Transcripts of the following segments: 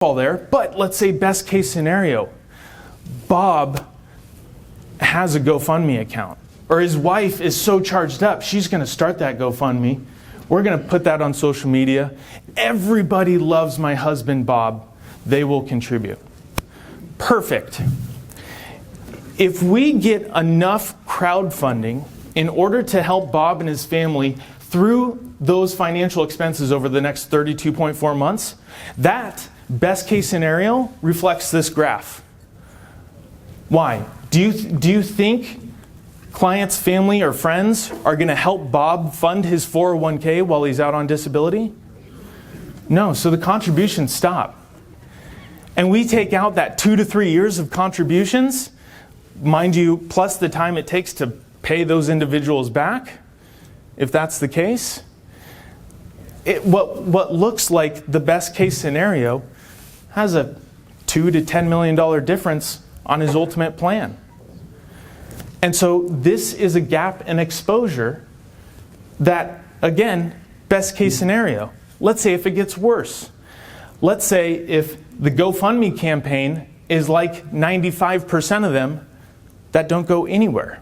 all there, but let's say best case scenario, Bob has a GoFundMe account, or his wife is so charged up, she's going to start that GoFundMe. We're going to put that on social media. Everybody loves my husband, Bob. They will contribute. Perfect. If we get enough crowdfunding in order to help Bob and his family through those financial expenses over the next 32.4 months, that best case scenario reflects this graph. Why? Do you think clients, family, or friends are going to help Bob fund his 401k while he's out on disability? No, so the contributions stop. And we take out that 2 to 3 years of contributions, mind you, plus the time it takes to pay those individuals back, if that's the case. What looks like the best case scenario has a $2 to $10 million difference on his ultimate plan. And so this is a gap in exposure that, again, best case scenario. Let's say if it gets worse. Let's say if the GoFundMe campaign is like 95% of them that don't go anywhere.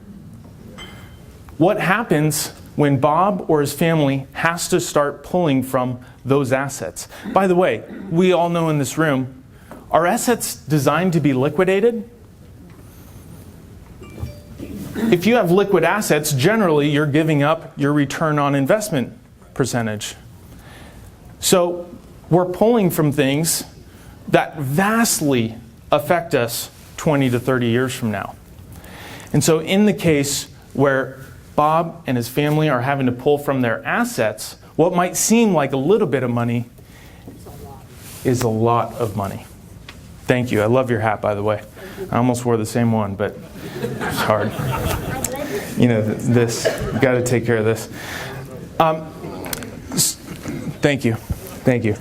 What happens when Bob or his family has to start pulling from those assets? By the way, we all know in this room, are assets designed to be liquidated? If you have liquid assets, generally you're giving up your return on investment percentage. So we're pulling from things that vastly affect us 20 to 30 years from now. And so in the case where Bob and his family are having to pull from their assets, what might seem like a little bit of money is a lot of money. Thank you. I love your hat, by the way. I almost wore the same one, but it's hard. You know, this, you've got to take care of this. Thank you. Thank you.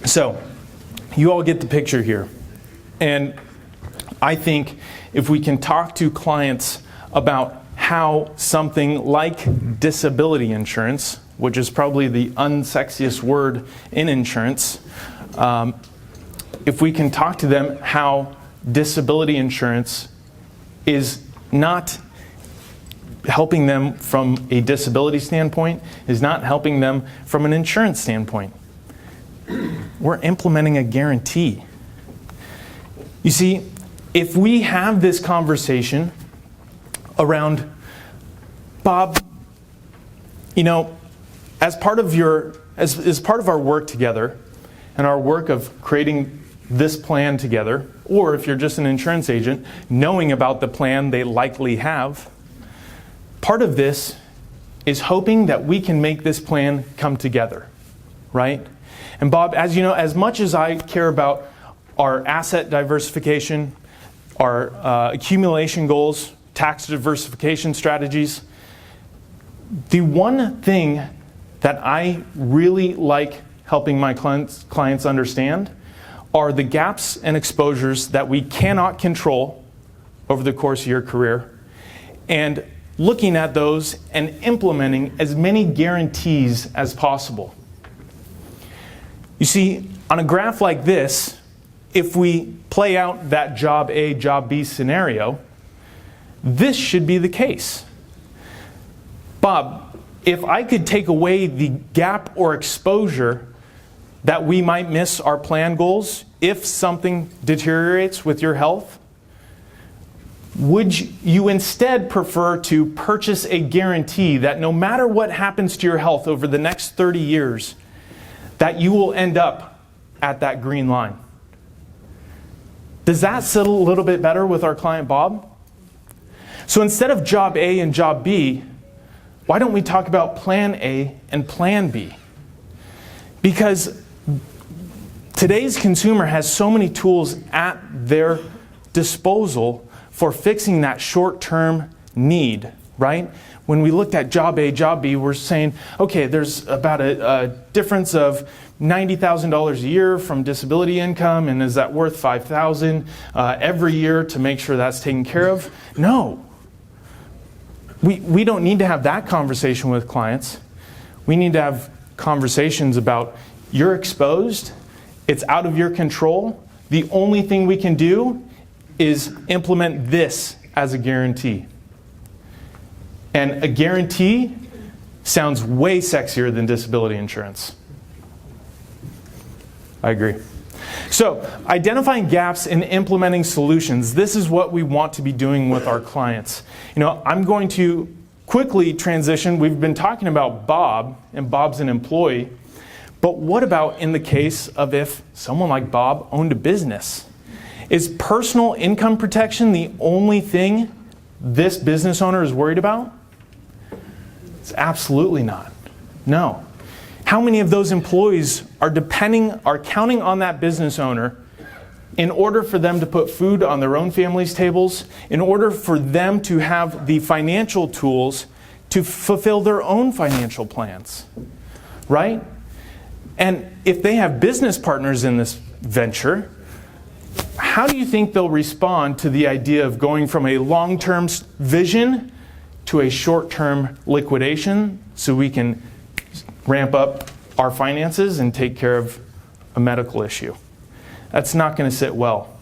So, you all get the picture here. And I think if we can talk to clients about how something like disability insurance, which is probably the unsexiest word in insurance, if we can talk to them how disability insurance is not helping them from a disability standpoint, is not helping them from an insurance standpoint. We're implementing a guarantee. You see, if we have this conversation around, Bob, you know, as part of our work together and our work of creating this plan together, or if you're just an insurance agent, knowing about the plan they likely have, part of this is hoping that we can make this plan come together, right? And Bob, as you know, as much as I care about our asset diversification, our accumulation goals, tax diversification strategies, the one thing that I really like helping my clients understand are the gaps and exposures that we cannot control over the course of your career, and looking at those and implementing as many guarantees as possible. You see, on a graph like this, if we play out that job A, job B scenario, this should be the case. Bob, if I could take away the gap or exposure that we might miss our plan goals if something deteriorates with your health, would you instead prefer to purchase a guarantee that no matter what happens to your health over the next 30 years, that you will end up at that green line? Does that sit a little bit better with our client Bob? So instead of job A and job B, why don't we talk about plan A and plan B? Because today's consumer has so many tools at their disposal for fixing that short-term need, right? When we looked at job A, job B, we're saying, okay, there's about a difference of $90,000 a year from disability income, and is that worth $5,000 every year to make sure that's taken care of? No. We don't need to have that conversation with clients. We need to have conversations about You're exposed. It's out of your control. The only thing we can do is implement this as a guarantee. And a guarantee sounds way sexier than disability insurance. I agree. So, identifying gaps and implementing solutions. This is what we want to be doing with our clients. I'm going to quickly transition. We've been talking about Bob, and Bob's an employee. But what about in the case of if someone like Bob owned a business? Is personal income protection the only thing this business owner is worried about? It's absolutely not. No. How many of those employees are counting on that business owner in order for them to put food on their own family's tables, in order for them to have the financial tools to fulfill their own financial plans, right? And if they have business partners in this venture, how do you think they'll respond to the idea of going from a long-term vision to a short-term liquidation so we can ramp up our finances and take care of a medical issue? That's not going to sit well.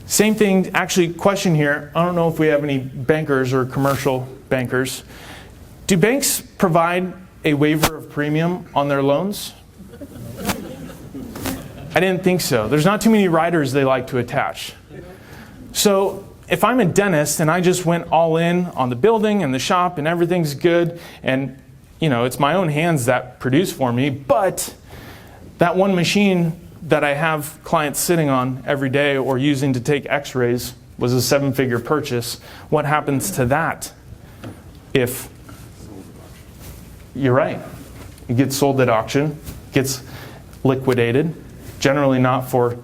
Same thing, actually, question here. I don't know if we have any bankers or commercial bankers. Do banks provide a waiver of premium on their loans? I didn't think so. There's not too many riders they like to attach. So if I'm a dentist and I just went all in on the building and the shop and everything's good and it's my own hands that produce for me, but that one machine that I have clients sitting on every day or using to take x-rays was a 7-figure purchase. What happens to that if you're right? It gets sold at auction, gets liquidated, generally not for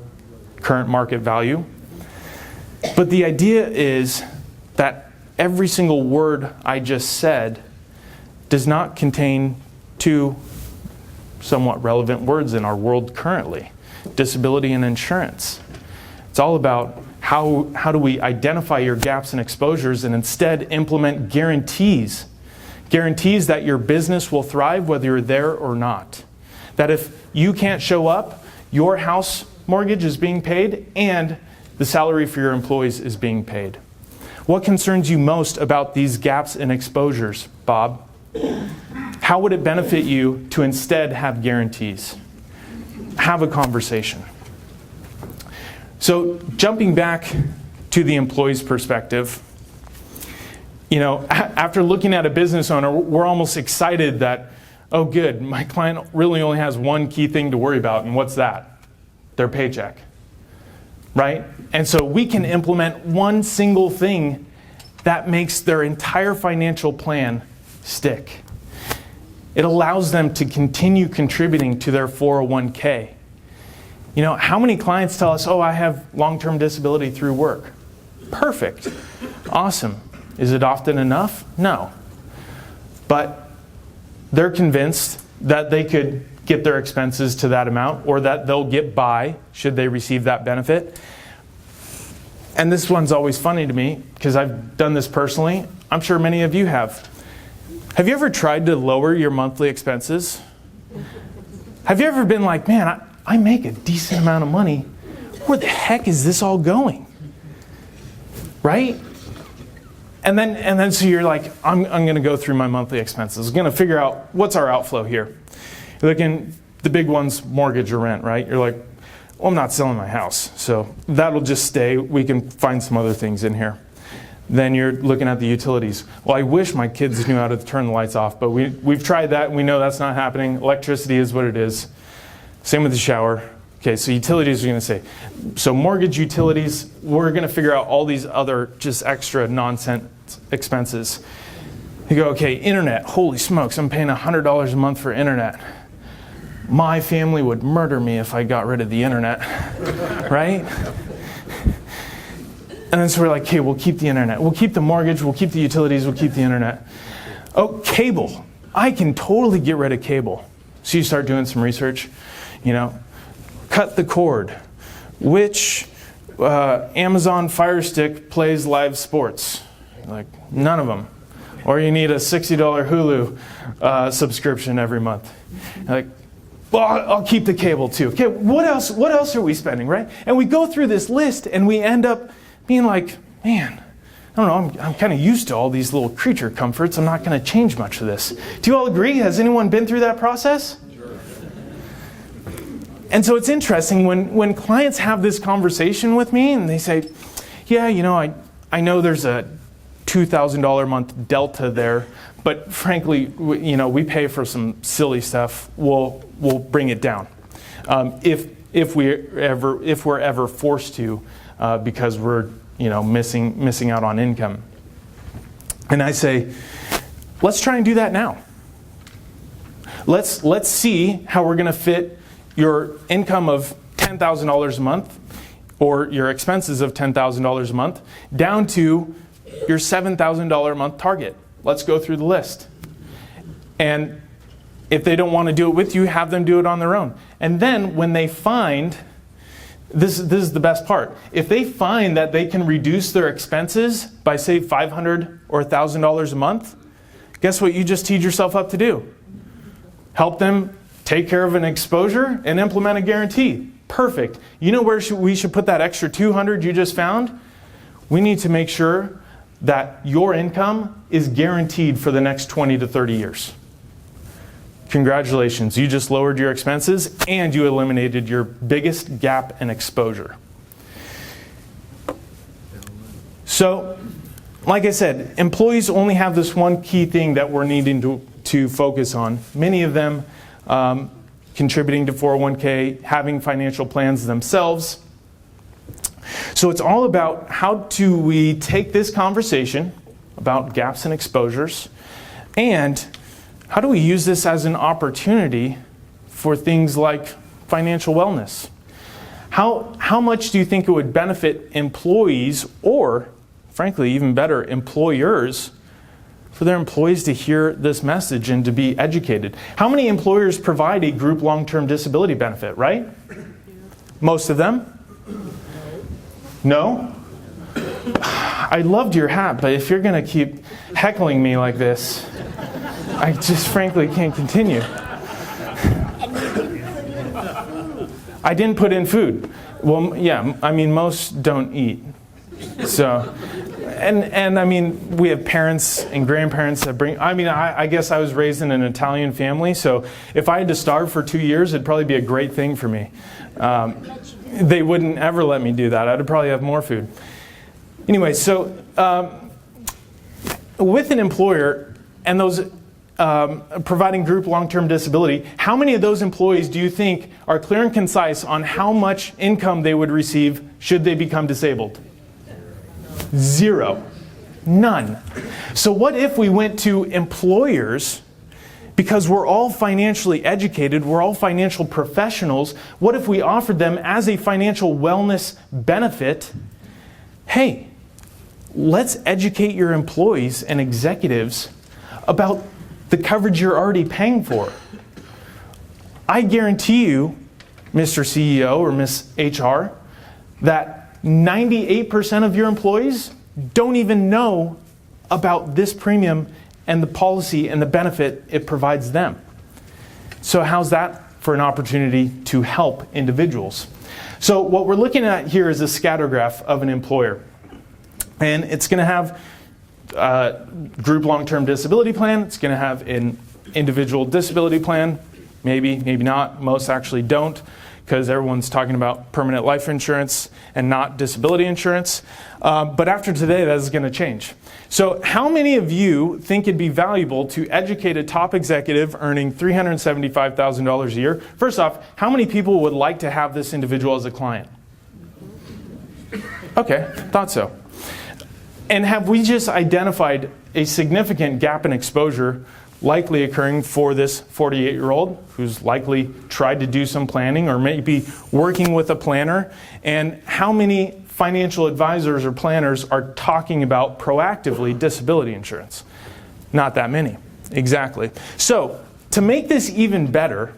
current market value. But the idea is that every single word I just said does not contain two somewhat relevant words in our world currently: disability and insurance. It's all about how do we identify your gaps and exposures and instead implement guarantees. Guarantees that your business will thrive whether you're there or not. That if you can't show up, your house mortgage is being paid and the salary for your employees is being paid. What concerns you most about these gaps and exposures, Bob? How would it benefit you to instead have guarantees? Have a conversation. So jumping back to the employee's perspective, after looking at a business owner, we're almost excited that, oh good, my client really only has one key thing to worry about, and what's that? Their paycheck, right? And so we can implement one single thing that makes their entire financial plan stick. It allows them to continue contributing to their 401k. How many clients tell us, oh, I have long-term disability through work? Perfect. Awesome. Is it often enough? No. But they're convinced that they could get their expenses to that amount, or that they'll get by should they receive that benefit. And this one's always funny to me because I've done this personally. I'm sure many of you have. Have you ever tried to lower your monthly expenses? Have you ever been like, man, I make a decent amount of money. Where the heck is this all going? Right? And then so you're like, I'm going to go through my monthly expenses. I'm going to figure out what's our outflow here. You're looking, the big ones, mortgage or rent, right? You're like, well, I'm not selling my house, so that'll just stay. We can find some other things in here. Then you're looking at the utilities. Well, I wish my kids knew how to turn the lights off, but we've tried that and we know that's not happening. Electricity is what it is. Same with the shower. Okay, so utilities are going to say. So mortgage, utilities, we're going to figure out all these other just extra nonsense expenses. You go, okay, internet. Holy smokes, I'm paying $100 a month for internet. My family would murder me if I got rid of the internet, right? And then so we're like, okay, we'll keep the internet. We'll keep the mortgage, we'll keep the utilities, we'll keep the internet. Oh, cable. I can totally get rid of cable. So you start doing some research, cut the cord. Which Amazon Fire Stick plays live sports? Like, none of them. Or you need a $60 Hulu subscription every month. Like, Well, I'll keep the cable too. Okay, what else are we spending, right? And we go through this list and we end up being like, man, I don't know, I'm kind of used to all these little creature comforts. I'm not going to change much of this. Do you all agree? Has anyone been through that process? Sure. And so it's interesting when clients have this conversation with me and they say, yeah, I know there's a $2,000 a month delta there, but frankly, we pay for some silly stuff. We'll bring it down if we're ever forced to, because we're missing out on income. And I say, let's try and do that now. Let's see how we're going to fit your income of $10,000 a month or your expenses of $10,000 a month down to your $7,000 a month target. Let's go through the list. And if they don't want to do it with you, have them do it on their own. And then when they find, this is the best part, if they find that they can reduce their expenses by, say, $500 or $1,000 a month, guess what you just teed yourself up to do? Help them take care of an exposure and implement a guarantee. Perfect. You know where we should put that extra $200 you just found? We need to make sure that your income is guaranteed for the next 20 to 30 years. Congratulations, you just lowered your expenses and you eliminated your biggest gap in exposure. So, like I said, employees only have this one key thing that we're needing to focus on. Many of them contributing to 401k, having financial plans themselves. So it's all about how do we take this conversation about gaps and exposures, and how do we use this as an opportunity for things like financial wellness? How much do you think it would benefit employees, or frankly, even better, employers, for their employees to hear this message and to be educated? How many employers provide a group long-term disability benefit, right? Most of them? No? I loved your hat, but if you're going to keep heckling me like this, I just frankly can't continue. I didn't put in food. Well, yeah, I mean, most don't eat. So, and I mean, we have parents and grandparents that bring, I guess I was raised in an Italian family, so if I had to starve for 2 years, it'd probably be a great thing for me. They wouldn't ever let me do that. I'd probably have more food. Anyway, so with an employer and those providing group long-term disability, how many of those employees do you think are clear and concise on how much income they would receive should they become disabled? Zero. None. So what if we went to employers, because we're all financially educated, we're all financial professionals, what if we offered them as a financial wellness benefit, hey, let's educate your employees and executives about the coverage you're already paying for. I guarantee you, Mr. CEO or Miss HR, that 98% of your employees don't even know about this premium and the policy and the benefit it provides them. So how's that for an opportunity to help individuals? So what we're looking at here is a scatter graph of an employer. And it's going to have a group long-term disability plan. It's going to have an individual disability plan. Maybe, maybe not. Most actually don't, because everyone's talking about permanent life insurance and not disability insurance. But after today, that is going to change. So how many of you think it'd be valuable to educate a top executive earning $375,000 a year? First off, how many people would like to have this individual as a client? Okay, thought so. And have we just identified a significant gap in exposure likely occurring for this 48-year-old who's likely tried to do some planning or maybe working with a planner? And how many financial advisors or planners are talking about proactively disability insurance? Not that many. Exactly. So to make this even better,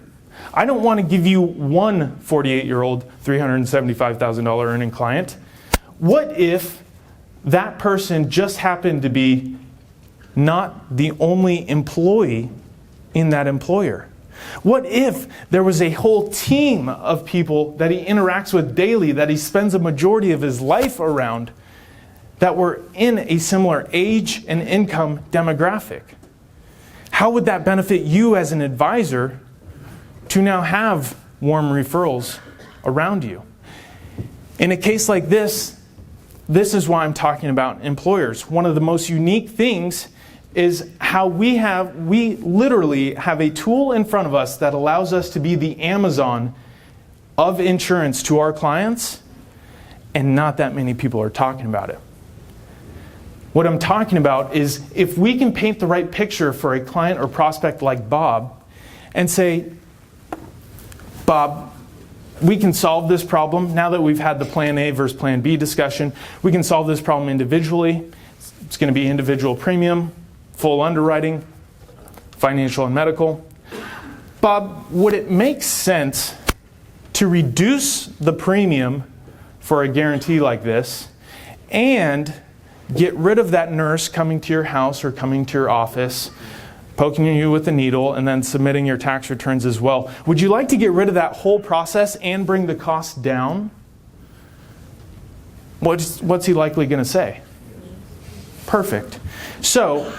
I don't want to give you one 48-year-old $375,000 earning client. What if that person just happened to be not the only employee in that employer? What if there was a whole team of people that he interacts with daily, that he spends a majority of his life around, that were in a similar age and income demographic? How would that benefit you as an advisor to now have warm referrals around you? In a case like this is why I'm talking about employers. One of the most unique things is how we literally have a tool in front of us that allows us to be the Amazon of insurance to our clients, and not that many people are talking about it. What I'm talking about is if we can paint the right picture for a client or prospect like Bob and say, Bob, we can solve this problem now that we've had the plan A versus plan B discussion. We can solve this problem individually. It's going to be individual premium, full underwriting, financial and medical. Bob, would it make sense to reduce the premium for a guarantee like this and get rid of that nurse coming to your house or coming to your office, poking you with a needle, and then submitting your tax returns as well? Would you like to get rid of that whole process and bring the cost down? What's he likely going to say? Perfect. So,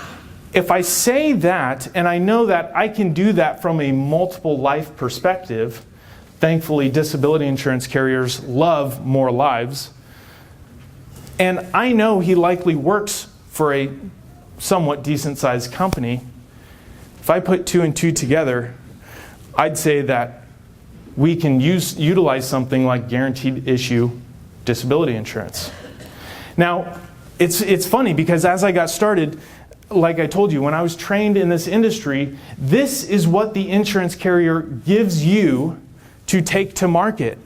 if I say that, and I know that I can do that from a multiple life perspective, thankfully disability insurance carriers love more lives, and I know he likely works for a somewhat decent sized company, if I put 2 and 2 together, I'd say that we can utilize something like guaranteed issue disability insurance. Now, it's funny because as I got started, like I told you, when I was trained in this industry, this is what the insurance carrier gives you to take to market.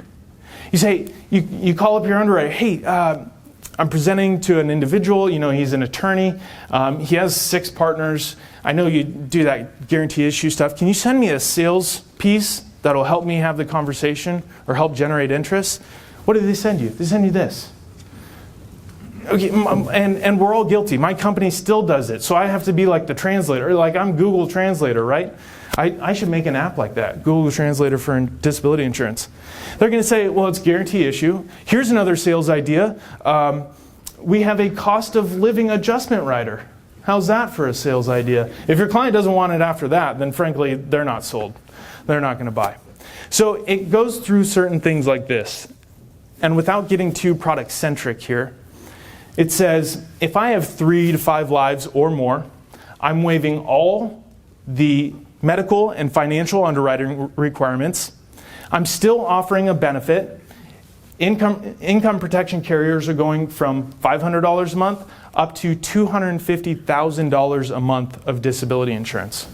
You say, you call up your underwriter, hey, I'm presenting to an individual, he's an attorney, he has 6 partners, I know you do that guarantee issue stuff, can you send me a sales piece that'll help me have the conversation or help generate interest? What do they send you? They send you this. Okay, and we're all guilty. My company still does it, so I have to be like the translator, like I'm Google Translator, right? I should make an app like that, Google Translator for disability insurance. They're going to say, well, it's guarantee issue. Here's another sales idea. We have a cost of living adjustment rider. How's that for a sales idea? If your client doesn't want it after that, then frankly, they're not sold. They're not going to buy. So it goes through certain things like this. And without getting too product-centric here, it says, if I have 3 to 5 lives or more, I'm waiving all the medical and financial underwriting requirements. I'm still offering a benefit. Income protection carriers are going from $500 a month up to $250,000 a month of disability insurance.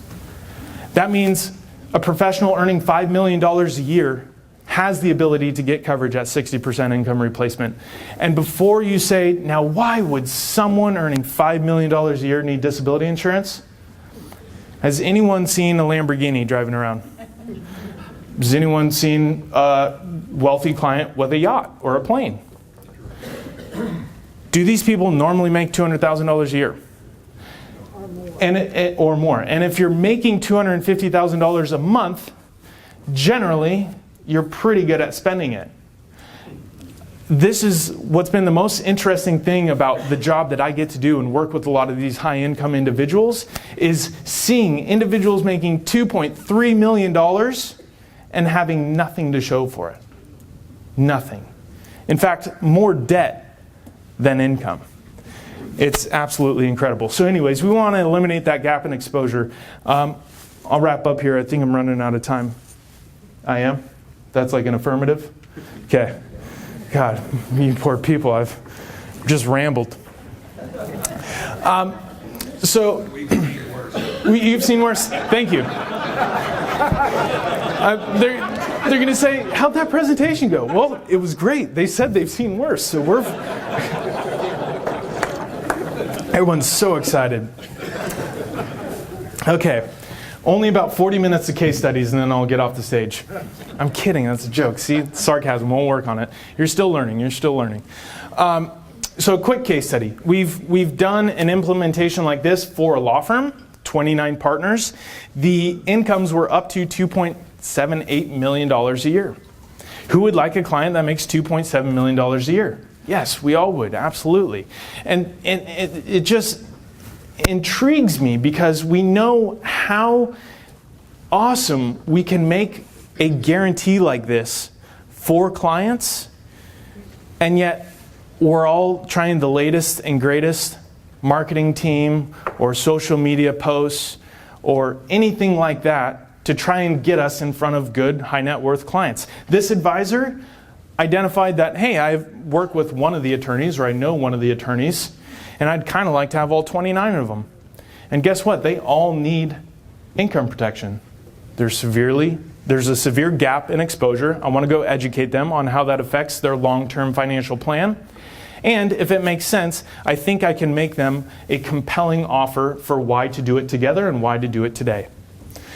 That means a professional earning $5 million a year has the ability to get coverage at 60% income replacement. And before you say, now why would someone earning $5 million a year need disability insurance? Has anyone seen a Lamborghini driving around? Has anyone seen a wealthy client with a yacht or a plane? Do these people normally make $200,000 a year? Or more. And if you're making $250,000 a month, generally, you're pretty good at spending it. This is what's been the most interesting thing about the job that I get to do and work with a lot of these high-income individuals is seeing individuals making $2.3 million and having nothing to show for it. Nothing. In fact, more debt than income. It's absolutely incredible. So anyways, we want to eliminate that gap in exposure. I'll wrap up here. I think I'm running out of time. I am? That's like an affirmative? Okay. God, you poor people, I've just rambled. So, you've seen worse? Thank you. They're going to say, how'd that presentation go? Well, it was great. They said they've seen worse, so we're... Everyone's so excited. Okay. Only about 40 minutes of case studies and then I'll get off the stage. I'm kidding, that's a joke. See, sarcasm won't work on it. You're still learning, So a quick case study. We've done an implementation like this for a law firm 29 partners, the incomes were up to $2.78 million a year. Who would like a client that makes $2.7 million a year? Yes, we all would, absolutely. And it just intrigues me because we know how awesome we can make a guarantee like this for clients, and yet we're all trying the latest and greatest marketing team or social media posts or anything like that to try and get us in front of good high net worth clients. This advisor identified that, hey, I've worked with one of the attorneys, or I know one of the attorneys, and I'd kind of like to have all 29 of them. And guess what? They all need income protection. There's a severe gap in exposure. I want to go educate them on how that affects their long-term financial plan. And if it makes sense, I think I can make them a compelling offer for why to do it together and why to do it today.